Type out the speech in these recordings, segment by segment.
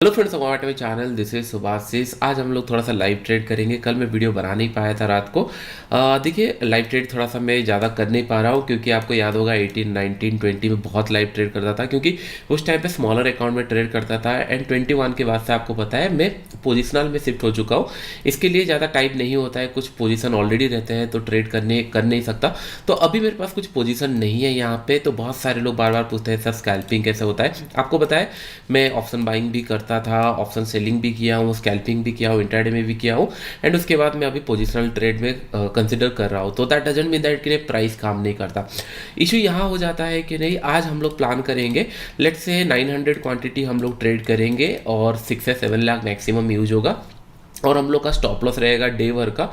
Hello friends, हमारे में channel this is Subhashis. आज हम लोग थोड़ा सा लाइव ट्रेड करेंगे। कल मैं वीडियो बना नहीं पाया था रात को। देखिए, लाइव ट्रेड थोड़ा सा मैं ज़्यादा कर नहीं पा रहा हूँ क्योंकि आपको याद होगा 18, 19, 20 में बहुत लाइव ट्रेड करता था, क्योंकि उस टाइम पे स्मॉलर अकाउंट में ट्रेड करता था। एंड 21 के बाद से आपको पता है मैं पोजिशनल में शिफ्ट हो चुका हूँ। इसके लिए ज़्यादा टाइम नहीं होता है, कुछ पोजिशन ऑलरेडी रहते हैं तो ट्रेड कर नहीं सकता। तो अभी मेरे पास कुछ पोजिशन नहीं है यहाँ पे। तो बहुत सारे लोग बार बार पूछते हैं सर स्कैल्पिंग कैसे होता है। आपको बताया मैं ऑप्शन बाइंग भी करता था, ऑप्शन सेलिंग भी किया हूँ, स्कैल्पिंग भी किया हूँ, इंट्राडे में भी किया हूँ। एंड उसके बाद मैं अभी पोजिशनल ट्रेड में कंसिडर कर रहा हूँ। तो दैट डजंट मीन दैट कि प्राइस काम नहीं करता। इशू यहाँ हो जाता है कि नहीं, आज हम लोग प्लान करेंगे, लेट्स से 900 क्वांटिटी हम लोग ट्रेड करेंगे और 6 से 7 लाख मैक्सिमम यूज होगा। और हम लोग का स्टॉप लॉस रहेगा डे वर का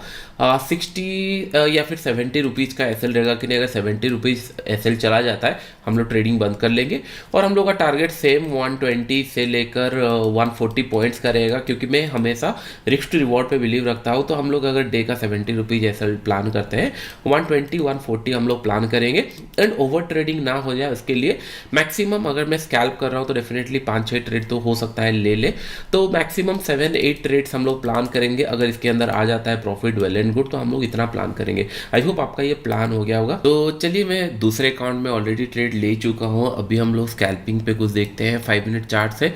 60 या फिर 70 रुपीज़ का एसएल रहेगा कि नहीं। अगर 70 रुपीज़ एसएल चला जाता है हम लोग ट्रेडिंग बंद कर लेंगे। और हम लोग का टारगेट सेम 120 से लेकर 140 पॉइंट्स का रहेगा, क्योंकि मैं हमेशा रिस्क टू रिवॉर्ड पे बिलीव रखता हूँ। तो हम लोग अगर डे का 70 रुपीज़ एसएल प्लान करते हैं, 120 140 हम लोग प्लान करेंगे। एंड ओवर ट्रेडिंग ना हो जाए उसके लिए मैक्सिमम, अगर मैं स्कैल्प कर रहा हूँ तो डेफिनेटली 5-6 ट्रेड तो हो सकता है ले तो मैक्सिमम 7-8 ट्रेड्स हम लोग प्लान करेंगे। अगर इसके अंदर आ जाता है प्रॉफिट, वेल एंड गुड, तो हम लोग इतना प्लान करेंगे। आई होप आपका ये प्लान हो गया होगा। तो चलिए, मैं दूसरे अकाउंट में ऑलरेडी ट्रेड ले चुका हूँ। अभी हम लोग स्कैल्पिंग पे कुछ देखते हैं 5 मिनट चार्ट से।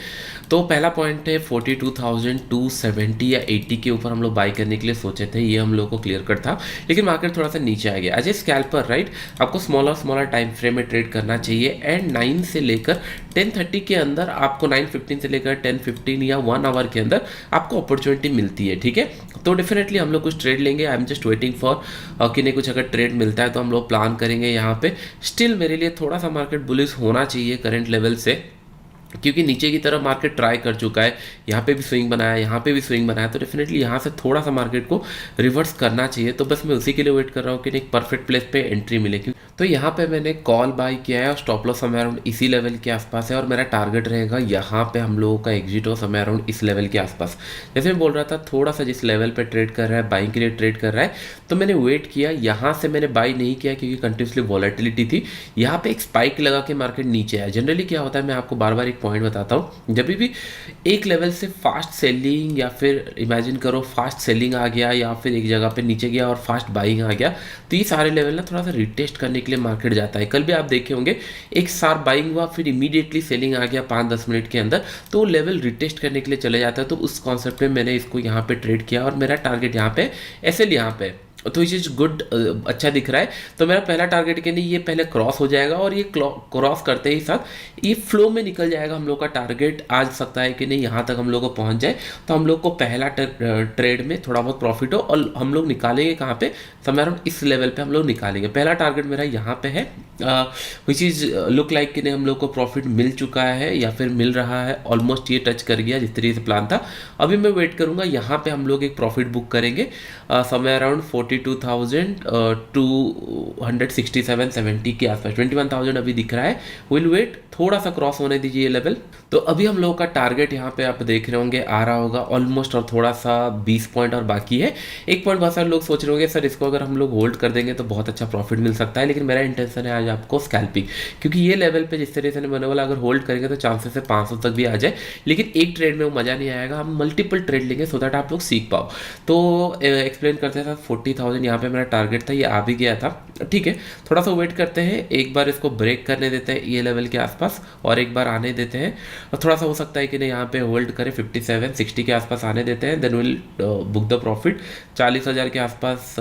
तो पहला पॉइंट है 42,270 या 80 के ऊपर हम लोग बाई करने के लिए सोचे थे। ये हम लोग को क्लियर कट था, लेकिन मार्केट थोड़ा सा नीचे आ गया। एज ए स्कैल्पर राइट, आपको स्मॉलर टाइम फ्रेम में ट्रेड करना चाहिए। एंड 9 से लेकर 10:30 के अंदर आपको 9:15 से लेकर 10:15 या 1 आवर के अंदर आपको अपॉर्चुनिटी मिलती है। ठीक है, तो डेफिनेटली हम लोग कुछ ट्रेड लेंगे। I am just waiting for कि नहीं, कुछ अगर ट्रेड मिलता है तो हम लोग प्लान करेंगे यहाँ पे। स्टिल मेरे लिए थोड़ा सा मार्केट बुलिश होना चाहिए करंट लेवल से, क्योंकि नीचे की तरफ मार्केट ट्राई कर चुका है। यहाँ पे भी स्विंग बनाया, यहाँ पे भी स्विंग बनाया, तो डेफिनेटली यहाँ से थोड़ा सा मार्केट को रिवर्स करना चाहिए। तो बस मैं उसी के लिए वेट कर रहा हूँ कि एक परफेक्ट प्लेस पे एंट्री मिले। तो यहाँ पे मैंने कॉल बाय किया है और स्टॉप लॉस समय अराउंड इसी लेवल के आसपास है। और मेरा टारगेट रहेगा यहाँ पे हम लोगों का एग्जिट हो समय अराउंड इस लेवल के आसपास। जैसे मैं बोल रहा था, थोड़ा सा जिस लेवल पे ट्रेड कर रहा है, बाइंग के लिए ट्रेड कर रहा है, तो मैंने वेट किया। यहाँ से मैंने बाई नहीं किया क्योंकि कंटिन्यूसली वॉलेटिलिटी थी। यहाँ पे एक स्पाइक लगा के मार्केट नीचे आया। जनरली क्या होता है, मैं आपको बार बार एक पॉइंट बताता हूँ, जब भी एक लेवल से फास्ट सेलिंग, या फिर इमेजिन करो फास्ट सेलिंग आ गया, या फिर एक जगह पे नीचे गया और फास्ट बाइंग आ गया, तो ये सारे लेवल ना थोड़ा सा रिटेस्ट करने के लिए मार्केट जाता है। कल भी आप देखे होंगे, एक शार्प बाइंग हुआ, फिर इमीडिएटली सेलिंग आ गया 5-10 मिनट के अंदर, तो लेवल रिटेस्ट करने के लिए चले जाता है। तो उस कॉन्सेप्ट में मैंने इसको यहाँ पे ट्रेड किया और मेरा टारगेट यहाँ पे एसएल यहाँ पे, तो ये चीज़ गुड, अच्छा दिख रहा है। तो मेरा पहला टारगेट के नहीं, ये पहले क्रॉस हो जाएगा और ये क्रॉस करते ही साथ ये फ्लो में निकल जाएगा। हम लोग का टारगेट आज सकता है कि नहीं यहाँ तक हम लोग को पहुँच जाए, तो हम लोग को पहला ट्रेड में थोड़ा बहुत प्रॉफिट हो। और हम लोग निकालेंगे कहाँ पे, समय अराउंड इस लेवल पे हम लोग निकालेंगे। पहला टारगेट मेरा यहाँ पे है, विच इज़ लुक लाइक कि नहीं हम लोग को प्रॉफिट मिल चुका है या फिर मिल रहा है। ऑलमोस्ट ये टच कर गया जिस तरीके से प्लान था। अभी मैं वेट करूँगा, यहाँ पे हम लोग एक प्रॉफिट बुक करेंगे समय अराउंड 42,267-70 के आसपास। 21,000 अभी दिख रहा है। विल वेट, थोड़ा सा क्रॉस होने दीजिए ये लेवल। तो अभी हम लोगों का टारगेट यहाँ पे आप देख रहे होंगे आ रहा होगा ऑलमोस्ट, और थोड़ा सा 20 पॉइंट और बाकी है। एक पॉइंट बहुत सारे लोग सोच रहे होंगे सर इसको अगर हम लोग होल्ड कर देंगे तो बहुत अच्छा प्रॉफिट मिल सकता है, लेकिन मेरा इंटेंशन है आज आपको स्कैल्पिंग, क्योंकि ये लेवल पे जिस तरीके से मैंने बोला अगर होल्ड करेंगे तो चांसेस है 500 तक भी आ जाए, लेकिन एक ट्रेड में वो मज़ा नहीं आएगा। हम मल्टीपल ट्रेड लेंगे सो दैट आप लोग सीख पाओ। तो एक्सप्लेन करते हैं, 40,000 यहाँ पे मेरा टारगेट था, ये आ भी गया था। ठीक है, थोड़ा सा वेट करते हैं, एक बार इसको ब्रेक करने देते हैं ये लेवल के आसपास और एक बार आने देते हैं। और थोड़ा सा हो सकता है कि नहीं यहाँ पे होल्ड करें, 57-60 के आसपास आने देते हैं, then will book the profit. 40,000 के आसपास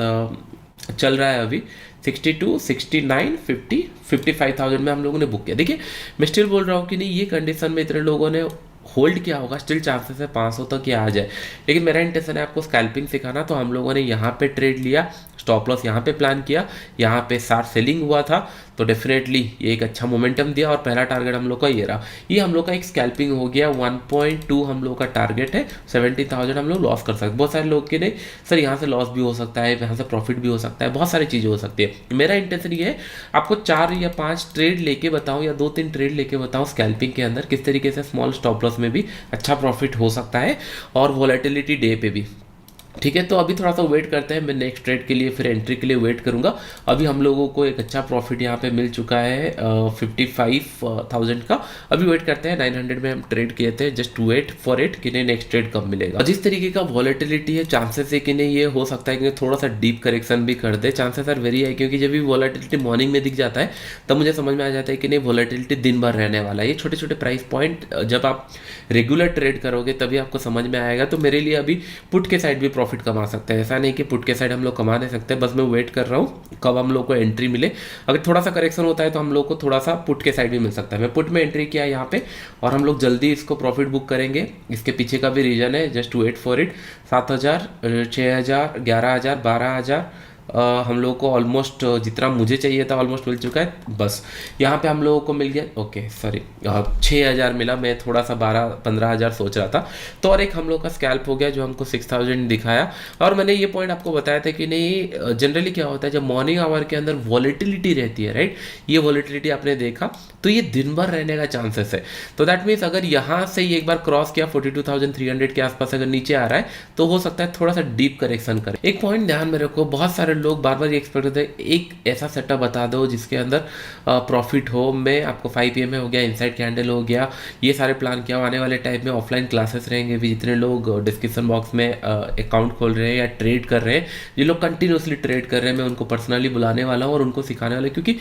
चल रहा है अभी, 62, 69, 50, 55,000 में हम लोगों ने बुक किया। देखिए, मैं स्टिल बोल रहा हूँ कि नहीं ये कंडीशन में इतने लोगों ने होल्ड किया होगा, स्टिल चांसेस है 500 तक ये आ जाए। लेकिन मेरा इंटेंशन है आपको स्कैल्पिंग सिखाना। तो हम लोगों ने यहाँ पे ट्रेड लिया, स्टॉप लॉस यहाँ पे प्लान किया, यहाँ पे 60 सेलिंग हुआ था, तो डेफिनेटली ये एक अच्छा मोमेंटम दिया। और पहला टारगेट हम लोग का ये रहा, ये हम लोग का एक स्कैल्पिंग हो गया। 1.2 हम लोग का टारगेट है, 70,000 हम लोग लॉस कर सकते हैं। बहुत सारे लोग के नहीं सर यहाँ से लॉस भी हो सकता है, यहाँ से प्रॉफिट भी हो सकता है, बहुत सारी चीज़ें हो सकती है। मेरा इंटेंशन ये है आपको 4 या 5 ट्रेड लेके बताऊँ या 2-3 ट्रेड लेके बताऊँ स्कैल्पिंग के अंदर किस तरीके से स्मॉल स्टॉप लॉस में भी अच्छा प्रॉफिट हो सकता है और वॉलेटिलिटी डे पे भी। ठीक है, तो अभी थोड़ा सा वेट करते हैं, मैं नेक्स्ट ट्रेड के लिए फिर एंट्री के लिए वेट करूंगा। अभी हम लोगों को एक अच्छा प्रॉफिट यहाँ पे मिल चुका है 55,000 का। अभी वेट करते हैं, 900 में हम ट्रेड किए थे, जस्ट वेट फॉर इट कि नहीं नेक्स्ट ट्रेड कब मिलेगा। जिस तरीके का वॉलेटिलिटी है, चांसेस है कि नहीं ये हो सकता है कि थोड़ा सा डीप करेक्शन भी कर दे, चांसेस आर वेरी है, क्योंकि जब भी वॉलेटिलिटी मॉर्निंग में दिख जाता है तब मुझे समझ में आ जाता है कि नहीं वॉलेटिलिटी दिन भर रहने वाला है। ये छोटे छोटे प्राइस पॉइंट जब आप रेगुलर ट्रेड करोगे तभी आपको समझ में आएगा। तो मेरे लिए अभी पुट के साइड भी प्रॉफिट कमा सकते हैं, ऐसा नहीं कि पुट के साइड हम लोग कमा नहीं सकते, बस मैं वेट कर रहा हूँ कब हम लोग को एंट्री मिले। अगर थोड़ा सा करेक्शन होता है तो हम लोग को थोड़ा सा पुट के साइड भी मिल सकता है। मैं पुट में एंट्री किया यहाँ पे और हम लोग जल्दी इसको प्रॉफिट बुक करेंगे। इसके पीछे का भी रीजन है, जस्ट वेट फॉर इट। 7,000, 6,000, 11,000, 12,000 हम लोगों को ऑलमोस्ट जितना मुझे चाहिए था ऑलमोस्ट मिल चुका है। बस यहाँ पे हम लोगों को मिल गया, ओके सॉरी 6,000 मिला, मैं थोड़ा सा 12-15,000 सोच रहा था। तो और एक हम लोग का स्कैल्प हो गया जो हमको 6,000 दिखाया। और मैंने ये पॉइंट आपको बताया था कि नहीं जनरली क्या होता है जब मॉर्निंग आवर के अंदर वॉलेटिलिटी रहती है, राइट, ये वॉलेटिलिटी आपने देखा तो ये दिन भर रहने का चांसेस है। तो दैट मीन्स अगर यहाँ से ये एक बार क्रॉस किया 42,300 के आसपास अगर नीचे आ रहा है तो हो सकता है थोड़ा सा डीप करेक्शन करे। एक पॉइंट ध्यान में रखो, बहुत सारे लोग बार बार ये एक्सपेक्ट करते हैं एक ऐसा सेटअप बता दो जिसके अंदर प्रॉफिट हो। मैं आपको 5 PM में हो गया, इनसाइड कैंडल हो गया, ये सारे प्लान किया। आने वाले टाइम में ऑफलाइन क्लासेस रहेंगे भी, जितने लोग डिस्क्रिप्शन बॉक्स में अकाउंट खोल रहे हैं या ट्रेड कर रहे हैं, ये लोग कंटिन्यूसली ट्रेड कर रहे हैं, मैं उनको पर्सनली बुलाने वाला हूँ और उनको सिखाने वाला, क्योंकि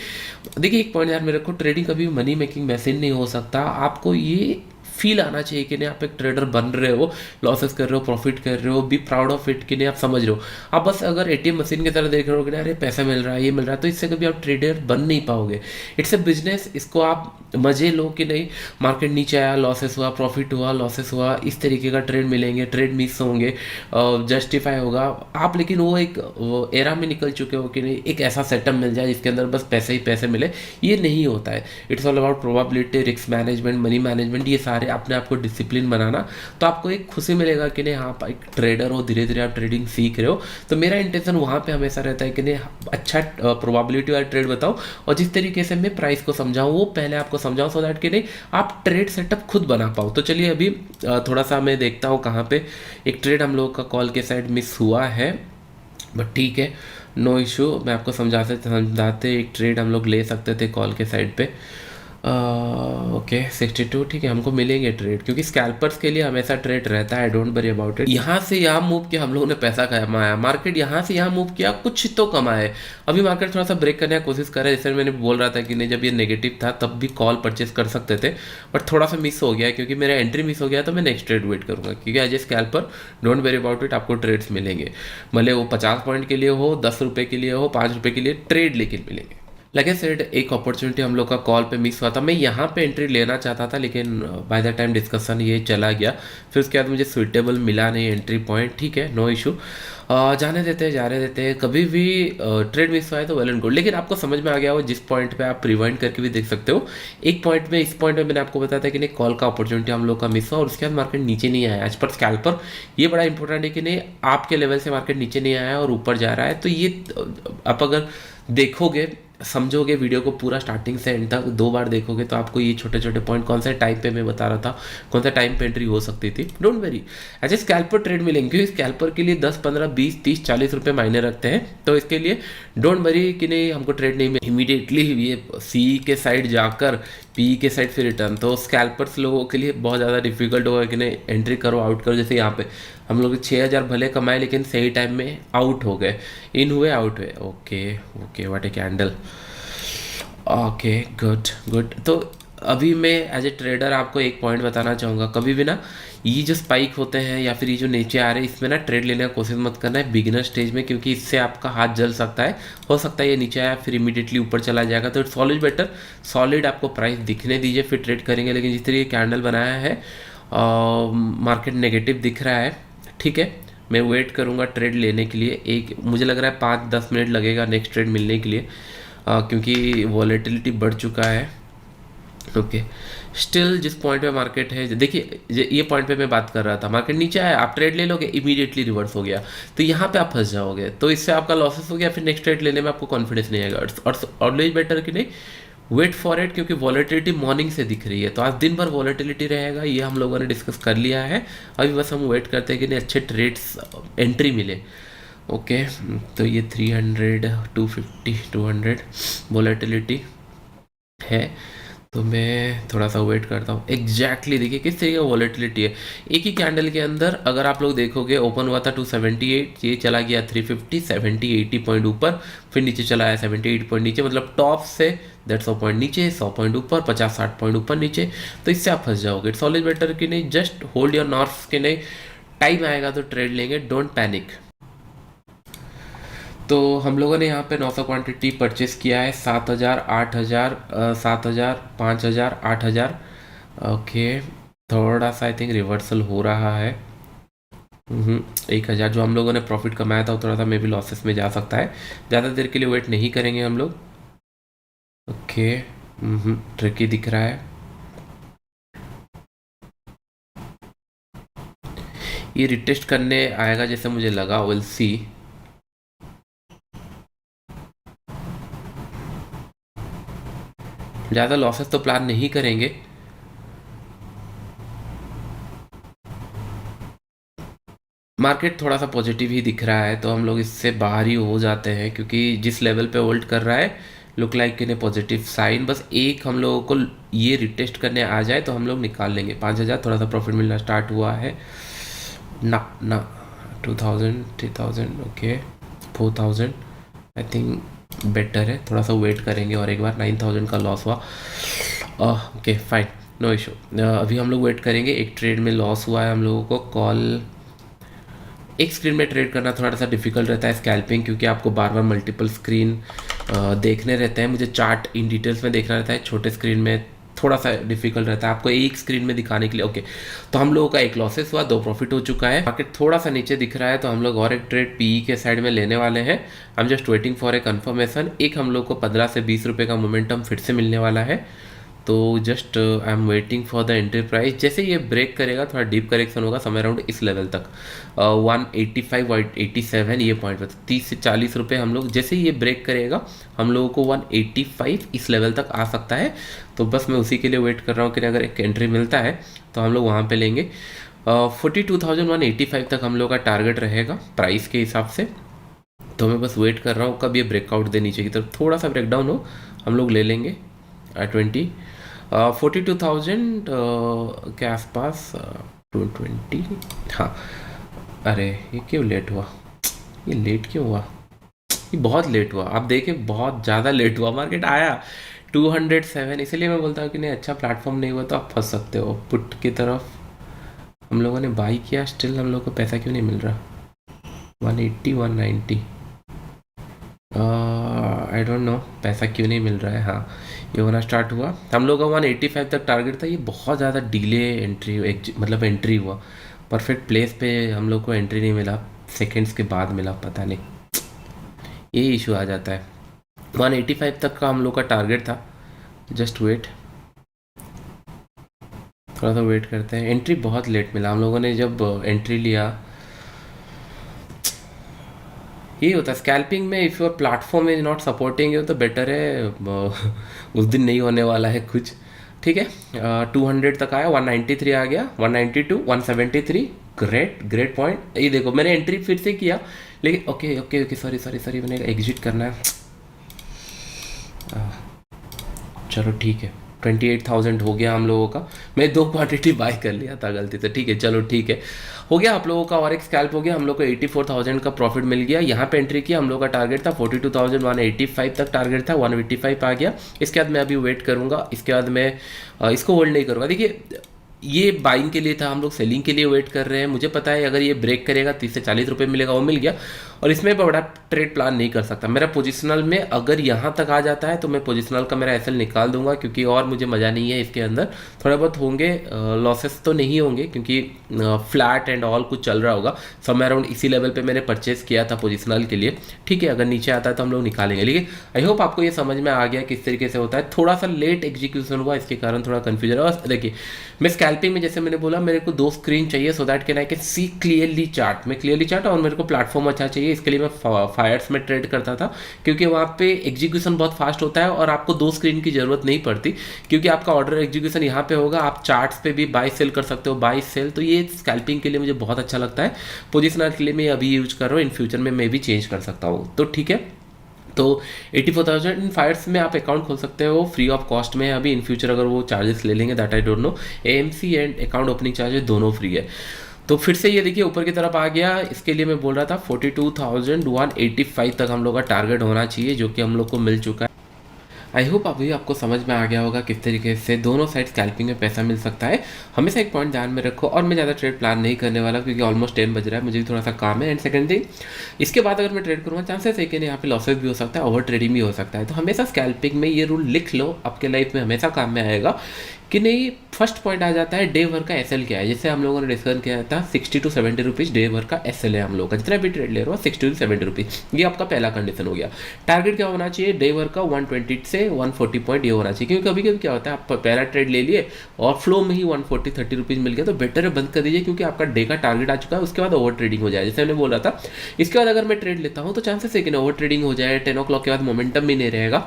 देखिए एक पॉइंट यार मेरे को, ट्रेडिंग कभी मनी मेकिंग मशीन नहीं हो सकता। आपको ये फील आना चाहिए कि नहीं आप एक ट्रेडर बन रहे हो, लॉसेस कर रहे हो, प्रॉफिट कर रहे हो, बी प्राउड ऑफ इट कि नहीं आप समझ रहे हो। आप बस अगर ATM मशीन की तरह देख रहे हो कि अरे पैसा मिल रहा है, ये मिल रहा है, तो इससे कभी आप ट्रेडर बन नहीं पाओगे। इट्स ए बिजनेस, इसको आप मजे लो कि नहीं मार्केट नीचे आया लॉसेस हुआ, प्रॉफिट हुआ लॉसेस हुआ, इस तरीके का ट्रेड मिलेंगे, ट्रेड मिस होंगे, जस्टिफाई होगा आप, लेकिन वो एक एरा में निकल चुके हो कि नहीं एक ऐसा सेटअप मिल जाए जिसके अंदर बस पैसे ही पैसे मिले, ये नहीं होता है। It's all about probability, risk management, money management, ये सारे अपने आप को डिसिप्लिन बनाना। तो आपको एक खुशी मिलेगा कि नहीं हाँ आप एक ट्रेडर हो, धीरे धीरे आप ट्रेडिंग सीख रहे हो। तो मेरा इंटेंशन वहाँ पे हमेशा रहता है कि नहीं अच्छा प्रोबेबिलिटी वाला ट्रेड बताओ और जिस तरीके से मैं प्राइस को समझाऊँ वो पहले आपको समझाऊँ, सो दैट कि नहीं आप ट्रेड सेटअप खुद बना पाओ। तो चलिए अभी थोड़ा सा मैं देखता हूँ कहाँ पे एक ट्रेड हम लोग का कॉल के साइड मिस हुआ है, बट ठीक है नो इशू। मैं आपको समझाते एक ट्रेड हम लोग ले सकते थे कॉल के साइड पे। ओके 62, ठीक है हमको मिलेंगे ट्रेड, क्योंकि स्कैल्पर्स के लिए हमेशा ट्रेड रहता है, डोंट वरी अबाउट इट। यहाँ से यहाँ मूव किया हम लोगों ने, पैसा कमाया, मार्केट यहाँ से यहाँ मूव किया, कुछ तो कमाए। अभी मार्केट थोड़ा सा ब्रेक करने की कोशिश कर रहा है, जैसे मैंने बोल रहा था कि नहीं जब ये नेगेटिव था तब भी कॉल परचेस कर सकते थे, बट थोड़ा सा मिस हो गया क्योंकि मेरा एंट्री मिस हो गया। तो मैं नेक्स्ट ट्रेड वेट करूँगा, क्योंकि as a scalper don't worry about it, आपको ट्रेड्स मिलेंगे, भले वो 50 पॉइंट के लिए हो, 10 रुपये के लिए हो, 5 रुपये के लिए, ट्रेड लेकिन मिलेंगे। लाइक आई सेड एक अपॉर्चुनिटी हम लोग का कॉल पे मिस हुआ था, मैं यहाँ पे एंट्री लेना चाहता था लेकिन बाय द टाइम डिस्कशन ये चला गया, फिर उसके बाद मुझे सुइटेबल मिला नहीं एंट्री पॉइंट। ठीक है नो इशू, जाने देते हैं। कभी भी ट्रेड मिस हुआ है तो वेल एंड गुड, लेकिन आपको समझ में आ गया हो जिस पॉइंट पे आप रिवाइंड करके भी देख सकते हो। एक पॉइंट में, इस पॉइंट में मैंने आपको बताया था कि नहीं कॉल का अपॉर्चुनिटी हम लोग का मिस हुआ और उसके बाद मार्केट नीचे नहीं आया एज पर स्कैल्पर। ये बड़ा इंपॉर्टेंट है कि नहीं आपके लेवल से मार्केट नीचे नहीं आया और ऊपर जा रहा है। तो ये आप अगर देखोगे, समझोगे वीडियो को पूरा स्टार्टिंग से एंड तक 2 बार देखोगे तो आपको ये छोटे छोटे पॉइंट, कौन सा टाइम पे मैं बता रहा था, कौन सा टाइम पे एंट्री हो सकती थी, don't very as a scalper trade मिलेंगे, क्योंकि स्कैल्पर के लिए 10, 15, 20, 30, 40 रुपये मायने रखते हैं। तो इसके लिए डोंट वरी कि नहीं हमको ट्रेड नहीं मिले इमीडिएटली ये सी के साइड जाकर पी के साइड फिर रिटर्न। तो स्कैल्पर्स लोगों के लिए बहुत ज़्यादा डिफिकल्ट होगा कि नहीं एंट्री करो आउट करो। जैसे यहाँ पे हम लोग 6,000 भले कमाए लेकिन सही टाइम में आउट हो गए, इन हुए आउट हुए। Okay what a candle, okay good. तो अभी मैं एज ए ट्रेडर आपको एक पॉइंट बताना चाहूँगा, कभी भी ना ये जो स्पाइक होते हैं या फिर ये जो नीचे आ रहे हैं इसमें ना ट्रेड लेने की कोशिश मत करना है बिगिनर स्टेज में, क्योंकि इससे आपका हाथ जल सकता है। हो सकता है ये नीचे आया फिर इमीडिएटली ऊपर चला जाएगा, तो इट्स ऑलवेज बेटर सॉलिड आपको प्राइस दिखने दीजिए फिर ट्रेड करेंगे। लेकिन जिस तरीके कैंडल बनाया है मार्केट नेगेटिव दिख रहा है, ठीक है मैं वेट करूँगा ट्रेड लेने के लिए। एक मुझे लग रहा है 5-10 मिनट लगेगा नेक्स्ट ट्रेड मिलने के लिए, क्योंकि वॉलेटिलिटी बढ़ चुका है। ओके स्टिल जिस पॉइंट पे मार्केट है, देखिए ये पॉइंट पे मैं बात कर रहा था, मार्केट नीचे आया आप ट्रेड ले लोगे इमीडिएटली रिवर्स हो गया, तो यहाँ पे आप फंस जाओगे, तो इससे आपका लॉसेस हो गया, फिर नेक्स्ट ट्रेड लेने में आपको कॉन्फिडेंस नहीं आएगा। और ऑलवेज बेटर कि नहीं वेट फॉर इट, क्योंकि वॉलेटिलिटी मॉर्निंग से दिख रही है, तो आज दिन भर वॉलेटिलिटी रहेगा, ये हम लोगों ने डिस्कस कर लिया है। अभी बस हम वेट करते हैं कि नहीं अच्छे ट्रेड्स एंट्री मिले। ओके, तो ये 300 250 200 वॉलेटिलिटी है, तो मैं थोड़ा सा वेट करता हूँ। एग्जैक्टली देखिए किस तरीके का वॉलेटिलिटी है। एक ही कैंडल के अंदर अगर आप लोग देखोगे, ओपन हुआ था 278, ये चला गया 350, 70 80 पॉइंट ऊपर, फिर नीचे चला आया 78 पॉइंट नीचे, मतलब टॉप से 150 पॉइंट नीचे, 100 पॉइंट ऊपर, 50-60 पॉइंट ऊपर नीचे, तो इससे आप फंस जाओगे। इट्स ऑलवेज बेटर कि नहीं, जस्ट होल्ड योर नॉर्व्स कि नहीं, टाइम आएगा तो ट्रेड लेंगे, डोंट पैनिक। तो हम लोगों ने यहाँ पे 900 क्वांटिटी परचेस किया है, 7,000 8,000 7,000 5,000 8,000। ओके, थोड़ा सा आई थिंक रिवर्सल हो रहा है। 1,000 जो हम लोगों ने प्रॉफिट कमाया था वो थोड़ा सा मे बी लॉसेस में जा सकता है, ज़्यादा देर के लिए वेट नहीं करेंगे हम लोग। ओके, ट्रिकी दिख रहा है, ये रिटेस्ट करने आएगा जैसे मुझे लगा, विल सी। ज़्यादा लॉसेस तो प्लान नहीं करेंगे। मार्केट थोड़ा सा पॉजिटिव ही दिख रहा है, तो हम लोग इससे बाहर ही हो जाते हैं, क्योंकि जिस लेवल पे होल्ड कर रहा है look like in a positive sign. बस एक हम लोगों को ये रिटेस्ट करने आ जाए तो हम लोग निकाल लेंगे। 5,000 थोड़ा सा प्रॉफिट मिलना स्टार्ट हुआ है ना ना। 2,000 3,000 ओके, 4,000 आई थिंक बेटर है, थोड़ा सा वेट करेंगे और एक बार। 9,000 का लॉस हुआ, ओके फाइन, नो इशू। अभी हम लोग वेट करेंगे। एक ट्रेड में लॉस हुआ है हम लोगों को। कॉल एक स्क्रीन में ट्रेड करना थोड़ा सा डिफिकल्ट रहता है स्कैल्पिंग, क्योंकि आपको बार बार मल्टीपल स्क्रीन देखने रहते हैं। मुझे चार्ट इन डिटेल्स में देखना रहता है, छोटे स्क्रीन में थोड़ा सा डिफिकल्ट रहता है आपको एक स्क्रीन में दिखाने के लिए। ओके, तो हम लोगों का एक लॉसेस हुआ, 2 प्रॉफिट हो चुका है। मार्केट थोड़ा सा नीचे दिख रहा है, तो हम लोग और एक ट्रेड पीई के साइड में लेने वाले हैं। I am just waiting for a confirmation. एक हम लोग को 15 से 20 रुपये का मोमेंटम फिर से मिलने वाला है, तो just I am waiting for the entry price. जैसे ये ब्रेक करेगा, थोड़ा डीप करेक्शन होगा समय अराउंड इस लेवल तक, 185 187 ये पॉइंट पर 30 से 40 रुपये हम लोग, जैसे ये ब्रेक करेगा हम लोगों को 185 इस लेवल तक आ सकता है। तो बस मैं उसी के लिए वेट कर रहा हूँ कि अगर एक एंट्री मिलता है तो हम लोग वहाँ पे लेंगे। 42,185 तक हम लोग का टारगेट रहेगा प्राइस के हिसाब से। तो मैं बस वेट कर रहा हूँ कब ये ब्रेकआउट दे नीचे की तरफ, थोड़ा सा ब्रेकडाउन हो हम लोग ले लेंगे 42,000 के आसपास, 220। हाँ, अरे ये क्यों लेट हुआ, ये लेट क्यों हुआ, ये बहुत लेट हुआ। आप देखें बहुत ज़्यादा लेट हुआ, मार्केट आया 207। इसलिए मैं बोलता हूँ कि नहीं, अच्छा प्लेटफॉर्म नहीं हुआ तो आप फंस सकते हो। पुट की तरफ हम लोगों ने बाई किया, स्टिल हम लोग को पैसा क्यों नहीं मिल रहा। 180 190, आई डोंट नो पैसा क्यों नहीं मिल रहा है। हाँ, ये होना स्टार्ट हुआ। हम लोग का 185 तक टारगेट था, ये बहुत ज़्यादा डिले एंट्री, मतलब एंट्री हुआ परफेक्ट प्लेस पे, हम लोग को एंट्री नहीं मिला, सेकंड्स के बाद मिला, पता नहीं ये इशू आ जाता है। 185 तक का हम लोग का टारगेट था, जस्ट वेट, थोड़ा सा वेट करते हैं। एंट्री बहुत लेट मिला हम लोगों ने, जब एंट्री लिया यही होता है स्कैल्पिंग में। If your platform is not supporting you तो बेटर है, उस दिन नहीं होने वाला है कुछ। ठीक है, 200 तक आया, 193 आ गया, 192 173, ग्रेट ग्रेट पॉइंट। ये देखो मैंने एंट्री फिर से किया, लेकिन okay okay okay sorry sorry sorry, मैंने एग्जिट करना है। चलो ठीक है, 28,000 हो गया हम लोगों का। मैं 2 क्वांटिटी बाय कर लिया था गलती से, ठीक है चलो ठीक है, हो गया आप लोगों का। और एक स्कैल्प हो गया, हम लोग को 84,000 का प्रॉफिट मिल गया। यहाँ पे एंट्री किया, हम लोग का टारगेट था 42,185 तक टारगेट था, 185 आ गया। इसके बाद मैं अभी वेट करूँगा, इसके बाद मैं इसको होल्ड नहीं करूँगा। देखिए ये बाइंग के लिए था, हम लोग सेलिंग के लिए वेट कर रहे हैं। मुझे पता है अगर ये ब्रेक करेगा 30 से 40 रुपये मिलेगा, वो मिल गया, और इसमें बड़ा ट्रेड प्लान नहीं कर सकता। मेरा पोजिशनल में अगर यहाँ तक आ जाता है तो मैं पोजिशनल का मेरा एसएल निकाल दूंगा, क्योंकि और मुझे मज़ा नहीं है इसके अंदर। थोड़ा बहुत होंगे लॉसेस तो नहीं होंगे, क्योंकि फ्लैट एंड ऑल कुछ चल रहा होगा। समय अराउंड इसी लेवल पे मैंने परचेस किया था पोजिशनल के लिए, ठीक है। अगर नीचे आता है तो हम लोग निकालेंगे, लेकिन आई होप आपको ये समझ में आ गया किस तरीके से होता है। थोड़ा सा लेट एग्जीक्यूशन हुआ, इसके कारण थोड़ा कन्फ्यूजन हुआ। देखिए मैं स्कैल्पिंग में जैसे मैंने बोला, मेरे को 2 स्क्रीन चाहिए so that can I can see clearly chart, मैं क्लियरली चार्ट, और मेरे को प्लेटफॉर्म अच्छा चाहिए चाहिए। इसके लिए मैं फायर्स में ट्रेड करता था, क्योंकि वहाँ पे एग्जीक्यूशन बहुत फास्ट होता है और आपको 2 स्क्रीन की ज़रूरत नहीं पड़ती, क्योंकि आपका ऑर्डर एग्जीक्यूशन यहाँ पे होगा। आप चार्ट्स पे भी बाई सेल कर सकते हो, बाई सेल। तो ये स्कैल्पिंग के लिए मुझे बहुत अच्छा लगता है। पोजिशनर के लिए मैं अभी यूज कर रहा हूँ, इन फ्यूचर में मैं भी चेंज कर सकता हूँ। तो ठीक है, तो 84,000 इन फायर्स में आप अकाउंट खोल सकते हो फ्री ऑफ कॉस्ट में। अभी इन फ्यूचर अगर वो चार्जेस ले लेंगे, that I don't know. AMC and account opening charges दोनों फ्री है। तो फिर से ये देखिए ऊपर की तरफ आ गया। इसके लिए मैं बोल रहा था 42,185 तक हम लोग का टारगेट होना चाहिए, जो कि हम लोग को मिल चुका है। आई होप अभी आपको समझ में आ गया होगा किस तरीके से दोनों साइड स्कैल्पिंग में पैसा मिल सकता है। हमेशा एक पॉइंट ध्यान में रखो, और मैं ज़्यादा ट्रेड प्लान नहीं करने वाला, क्योंकि ऑलमोस्ट 10 बज रहा है, मुझे भी थोड़ा सा काम है। एंड सेकंड थिंग, इसके बाद अगर मैं ट्रेड करूँगा, चांसेस है कि यहाँ पे लॉसेस भी हो सकता है, ओवर ट्रेडिंग भी हो सकता है। तो हमेशा स्कैल्पिंग में ये रूल लिख लो, आपके लाइफ में हमेशा काम में आएगा कि नहीं। फर्स्ट पॉइंट आ जाता है डे भर का एसएल क्या है। जैसे हम लोगों ने डिस्कस किया था 60 to 70 रुपीज़ डे भर का एसएल है हम लोग का, जितना भी ट्रेड ले रहा हो 60 to 70 रुपीज़। ये आपका पहला कंडीशन हो गया। टारगेट क्या होना चाहिए डे भर का 120 से 140 पॉइंट ये होना चाहिए, क्योंकि कभी कभी क्या होता है आप पहला ट्रेड ले लिए और फ्लो में ही 140-30 रुपीज़ मिल गया, तो बेटर है बंद कर दीजिए, क्योंकि आपका डे का टारगेट आ चुका है। उसके बाद ओवर ट्रेडिंग हो जाए, जैसे मैंने बोला था। इसके बाद अगर मैं ट्रेड लेता हूँ तो चांसेस है कि ओवर ट्रेडिंग हो जाए, 10 o'clock के बाद मोमेंटम भी नहीं रहेगा।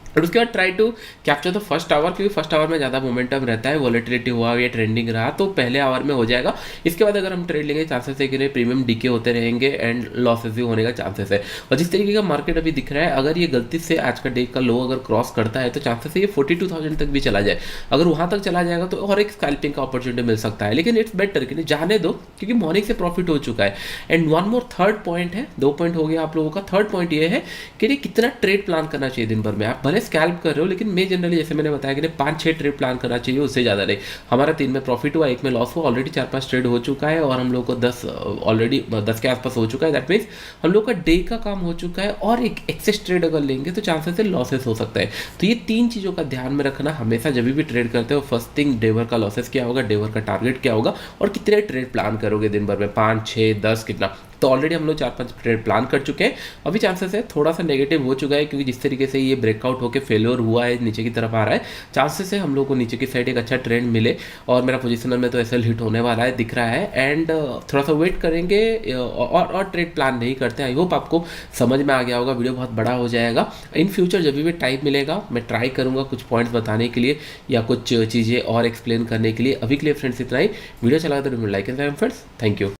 और उसके बाद try to capture the first hour, क्योंकि फर्स्ट आवर में ज़्यादा मोमेंटम रहता है। वॉलेटिलिटी हुआ या ट्रेंडिंग रहा तो पहले आवर में हो जाएगा। इसके बाद अगर हम ट्रेड लेंगे, चांसेस है कि नहीं प्रीमियम डीके होते रहेंगे एंड लॉसेस भी होने का चांसेस है। और जिस तरीके का मार्केट अभी दिख रहा है, अगर ये गलती से आज का डे का लो अगर क्रॉस करता है तो चांसेस है ये 42,000 तक भी चला जाए। अगर वहाँ तक चला जाएगा तो और एक स्कैल्पिंग का अपॉर्चुनिटी मिल सकता है, लेकिन इट्स बेटर कि नहीं जाने दो, क्योंकि मॉर्निंग से प्रॉफिट हो चुका है। And one more third point है, 2 पॉइंट हो गया आप लोगों का। थर्ड पॉइंट ये है कि कितना ट्रेड प्लान करना चाहिए दिन भर में। आप भले स्कैल्प कर रहे हो, लेकिन मैं जनरली जैसे मैंने बताया कि 5-6 ट्रेड प्लान करना चाहिए, उससे ज़्यादा नहीं। हमारा 3 में प्रॉफिट हुआ, 1 में लॉस हुआ, ऑलरेडी 4-5 ट्रेड हो चुका है, और हम लोग को 10 ऑलरेडी 10 के आसपास हो चुका है। दैट मीन्स हम लोग का डे का काम हो चुका है, और एक एक्सेस ट्रेड अगर लेंगे तो चांसेस है लॉसेस हो सकता है। तो ये 3 चीज़ों का ध्यान में रखना हमेशा जब भी ट्रेड करते हो। फर्स्ट थिंग, डे भर का लॉसेस क्या होगा, डे भर का टारगेट क्या होगा, और कितने ट्रेड प्लान करोगे दिन भर में, 5-6-10 कितना। तो ऑलरेडी हम लोग 4-5 ट्रेड प्लान कर चुके हैं। अभी चांसेस है थोड़ा सा नेगेटिव हो चुका है, क्योंकि जिस तरीके से ये ब्रेकआउट होकर फेलियर हुआ है, नीचे की तरफ आ रहा है, चांसेस है हम लोग को नीचे की साइड एक अच्छा ट्रेंड मिले, और मेरा पोजीशनर में तो एसएल हिट होने वाला है दिख रहा है। एंड थोड़ा सा वेट करेंगे और ट्रेड प्लान नहीं करते। आई होप आपको समझ में आ गया होगा। वीडियो बहुत बड़ा हो जाएगा। इन फ्यूचर जब भी टाइम मिलेगा मैं ट्राई करूँगा कुछ पॉइंट्स बताने के लिए या कुछ चीज़ें और एक्सप्लेन करने के लिए। अभी के लिए फ्रेंड्स इतना ही। वीडियो चला तो like and friends, thank you.